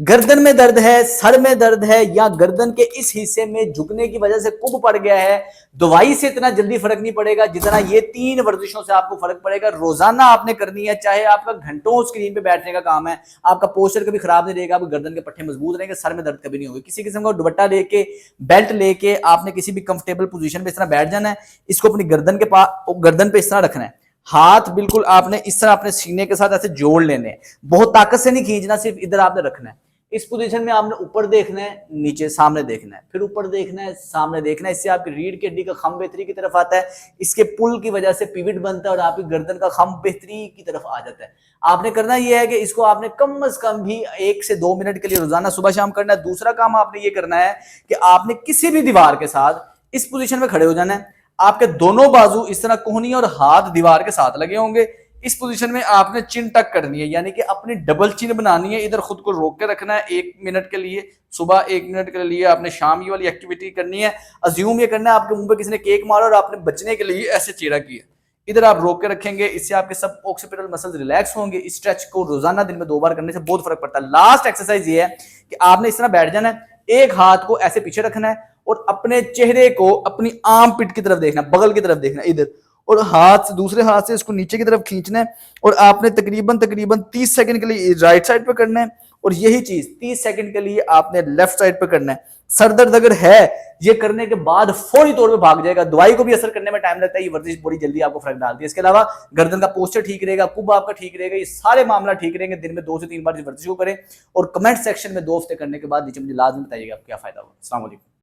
गर्दन में दर्द है, सर में दर्द है, या गर्दन के इस हिस्से में झुकने की वजह से कुब पड़ गया है, दवाई से इतना जल्दी फर्क नहीं पड़ेगा जितना ये 3 वर्जिशों से आपको फर्क पड़ेगा। रोजाना आपने करनी है, चाहे आपका घंटों स्क्रीन पे बैठने का काम है, आपका पोस्चर कभी खराब नहीं रहेगा, आपके गर्दन के पट्टे मजबूत रहेंगे, सर में दर्द कभी नहीं होगी। किसी किस्म का दुपट्टा लेके, बेल्ट लेके आपने किसी भी कंफर्टेबल पोजीशन पे इस तरह बैठ जाना है। इसको अपनी गर्दन के पास, गर्दन पे इस तरह रखना है, हाथ बिल्कुल आपने इस तरह अपने सीने के साथ ऐसे जोड़ लेने हैं, बहुत ताकत से नहीं खींचना, सिर्फ इधर आपने रखना है। इस पोजीशन में आपने ऊपर देखना है, नीचे सामने देखना है, फिर ऊपर देखना है, सामने देखना है। इससे आपकी रीढ़ की हड्डी का खम बेहतरी की तरफ आता है, इसके पुल की वजह से पिविट बनता है और आपकी गर्दन का खम बेहतरी की तरफ आ जाता है। आपने करना यह है कि इसको आपने कम से कम भी 1 से 2 मिनट के लिए रोजाना सुबह शाम करना है। दूसरा काम आपने ये करना है कि आपने किसी भी दीवार के साथ इस पोजीशन में खड़े हो जाना है। आपके दोनों बाजू इस तरह कोहनी और हाथ दीवार के साथ लगे होंगे। इस पोजीशन में आपने चिन टक करनी है, यानी कि अपनी डबल चिन बनानी है। इधर खुद को रोक के रखना है 1 मिनट के लिए, सुबह 1 मिनट के लिए आपने शाम ये वाली एक्टिविटी करनी है। अज्यूम ये करना है आपके मुंह पे किसी ने केक मारा और आपने बचने के लिए ऐसे चीरा किया, इधर आप रोक के रखेंगे। इससे आपके सब ऑक्सीपिटल मसल्स रिलैक्स होंगे। इस स्ट्रेच को रोजाना दिन में 2 बार करने से बहुत फर्क पड़ता है। लास्ट एक्सरसाइज ये है कि आपने इस तरह बैठ जाना है, एक हाथ को ऐसे पीछे रखना है और अपने चेहरे को अपनी आर्म पिट की तरफ देखना, बगल की तरफ देखना इधर, और हाथ से, दूसरे हाथ से इसको नीचे की तरफ खींचना है। और आपने तकरीबन 30 सेकंड के लिए राइट साइड पे करना है, और यही चीज 30 सेकंड के लिए आपने लेफ्ट साइड पे करना है। सर दर्द अगर है, ये करने के बाद फौरी तौर पे भाग जाएगा। दवाई को भी असर करने में टाइम लगता है, ये वर्जिश बड़ी जल्दी आपको फर्क डालती है। इसके अलावा गर्दन का पोस्चर ठीक रहेगा, कुब आपका ठीक रहेगा, ये सारे मामला ठीक रहेंगे। दिन में 2 से 3 बार इस वर्जिश को करें, और कमेंट सेक्शन में 2 हफ्ते करने के बाद नीचे मुझे लाजमी बताइएगा आपको क्या फायदा हुआ। अस्सलाम वालेकुम।